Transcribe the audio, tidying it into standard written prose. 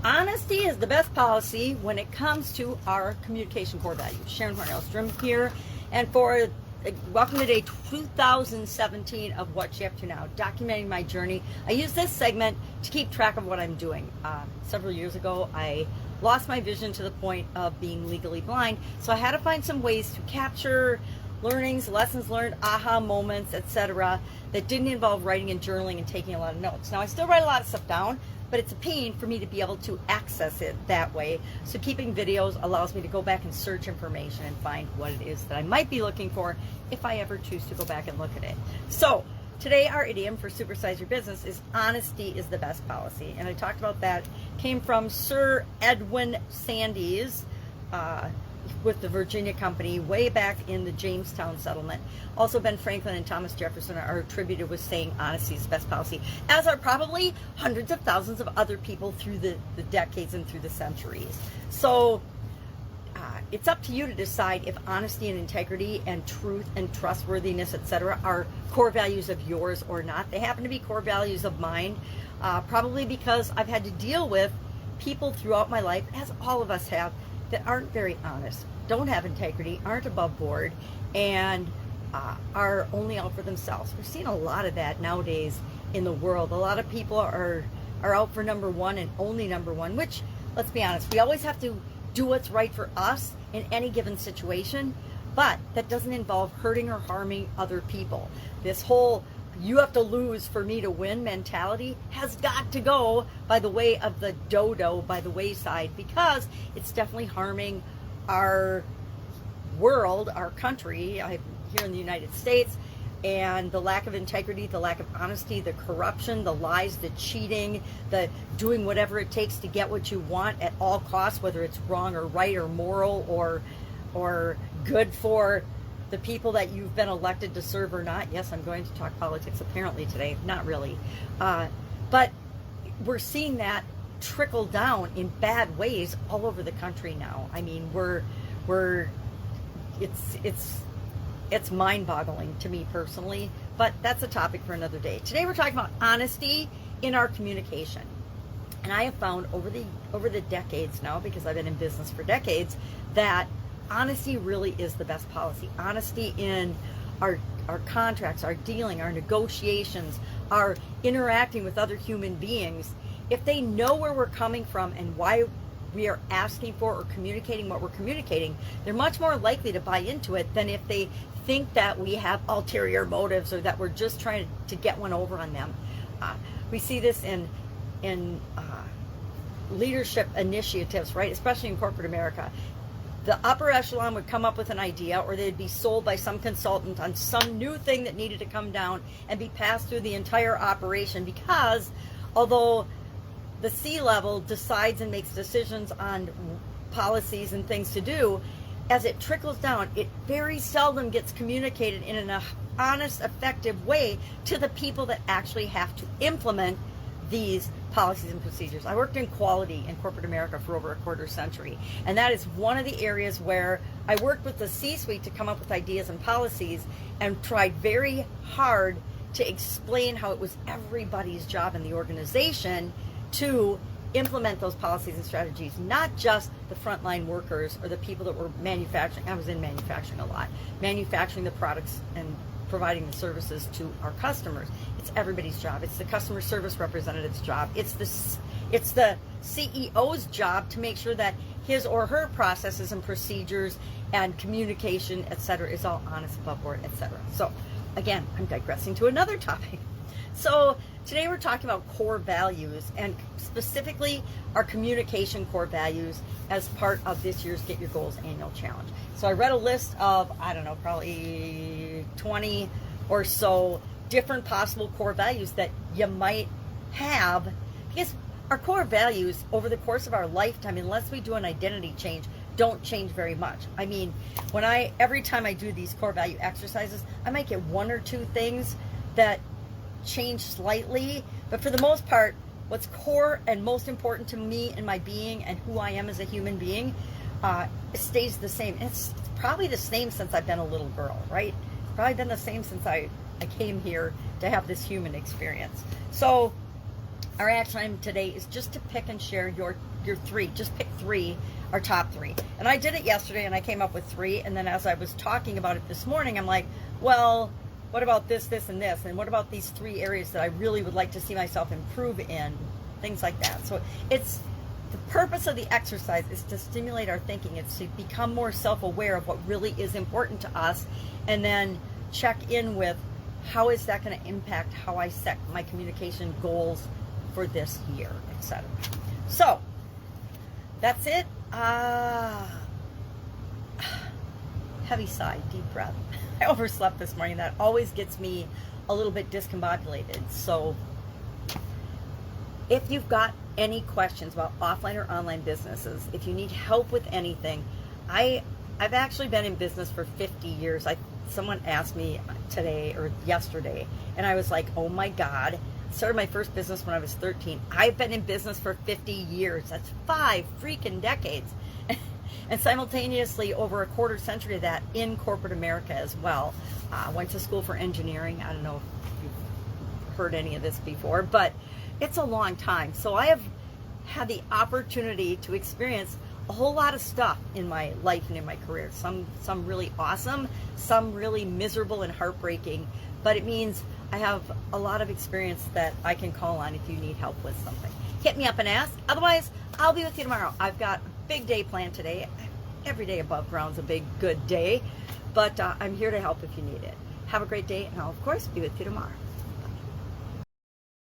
Honesty is the best policy when it comes to our communication core values. Sharon Horne-Ellstrom here, and for welcome to day 2017 of What You Up To Now, documenting my journey. I use this segment to keep track of what I'm doing. Several years ago, I lost my vision to the point of being legally blind, so I had to find some ways to capture learnings, lessons learned, aha moments, etc. that didn't involve writing and journaling and taking a lot of notes. Now, I still write a lot of stuff down, but it's a pain for me to be able to access it that way. So keeping videos allows me to go back and search information and find what it is that I might be looking for if I ever choose to go back and look at it. So today our idiom for Supersize Your Business is honesty is the best policy. And I talked about that, came from Sir Edwin Sandys, with the Virginia Company way back in the Jamestown settlement. Also, Ben Franklin and Thomas Jefferson are attributed with saying honesty is the best policy, as are probably hundreds of thousands of other people through the decades and through the centuries. So it's up to you to decide if honesty and integrity and truth and trustworthiness, etc., are core values of yours or not. They happen to be core values of mine, probably because I've had to deal with people throughout my life, as all of us have, that aren't very honest, don't have integrity, aren't above board, and are only out for themselves. We're seeing a lot of that nowadays in the world. A lot of people are out for number one and only number one, which, let's be honest, we always have to do what's right for us in any given situation, but that doesn't involve hurting or harming other people. This whole you have to lose for me to win mentality has got to go by the way of the dodo by the wayside, because it's definitely harming our world, our country here in the United States, and the lack of integrity, the lack of honesty, the corruption, the lies, the cheating, the doing whatever it takes to get what you want at all costs, whether it's wrong or right or moral or good for the people that you've been elected to serve or not. Yes, I'm going to talk politics apparently today. Not really. But we're seeing that trickle down in bad ways all over the country now. I mean, it's mind-boggling to me personally, but that's a topic for another day. Today we're talking about honesty in our communication. And I have found over the decades now, because I've been in business for decades, that honesty really is the best policy. Honesty in our contracts, our dealing, our negotiations, our interacting with other human beings. If they know where we're coming from and why we are asking for or communicating what we're communicating, they're much more likely to buy into it than if they think that we have ulterior motives or that we're just trying to get one over on them. We see this in leadership initiatives, right? Especially in corporate America. The upper echelon would come up with an idea, or they'd be sold by some consultant on some new thing that needed to come down and be passed through the entire operation, because although the C-level decides and makes decisions on policies and things to do, as it trickles down, it very seldom gets communicated in an honest, effective way to the people that actually have to implement these policies and procedures. I worked in quality in corporate America for over a quarter century, and that is one of the areas where I worked with the C-suite to come up with ideas and policies, and tried very hard to explain how it was everybody's job in the organization to implement those policies and strategies, not just the frontline workers or the people that were manufacturing. I was in manufacturing a lot, manufacturing the products and providing the services to our customers. It's everybody's job. It's the customer service representative's job. It's the CEO's job to make sure that his or her processes and procedures and communication, etc., is all honest, above board, etc. So again, I'm digressing to another topic. So today we're talking about core values, and specifically our communication core values as part of this year's Get Your Goals annual challenge. So I read a list of, I don't know, probably 20 or so different possible core values that you might have, because our core values over the course of our lifetime, unless we do an identity change, don't change very much. I mean, every time I do these core value exercises, I might get one or two things that change slightly, but for the most part, what's core and most important to me and my being and who I am as a human being stays the same. It's probably the same since I've been a little girl, right? Probably been the same since I came here to have this human experience. So Our action item today is just to pick and share your three. Just pick three, our top three. And I did it yesterday and I came up with three. And then as I was talking about it this morning, I'm like, well, what about this, this, and this? And what about these three areas that I really would like to see myself improve in? Things like that. So it's the purpose of the exercise is to stimulate our thinking. It's to become more self-aware of what really is important to us, and then check in with how is that going to impact how I set my communication goals for this year, etc. So that's it. Heavy sigh, deep breath. I overslept this morning. That always gets me a little bit discombobulated. So if you've got any questions about offline or online businesses, if you need help with anything, I've actually been in business for 50 years. Someone asked me today or yesterday, and I was like, oh my God. I started my first business when I was 13. I've been in business for 50 years. That's 5 freaking decades. And simultaneously, over a quarter century of that in corporate America as well. Went to school for engineering. I don't know if you've heard any of this before, but it's a long time. So I have had the opportunity to experience a whole lot of stuff in my life and in my career. Some really awesome, some really miserable and heartbreaking, but it means I have a lot of experience that I can call on if you need help with something. Hit me up and ask. Otherwise, I'll be with you tomorrow. I've got a big day planned today. Every day above ground's a big, good day, but I'm here to help if you need it. Have a great day, and I'll, of course, be with you tomorrow.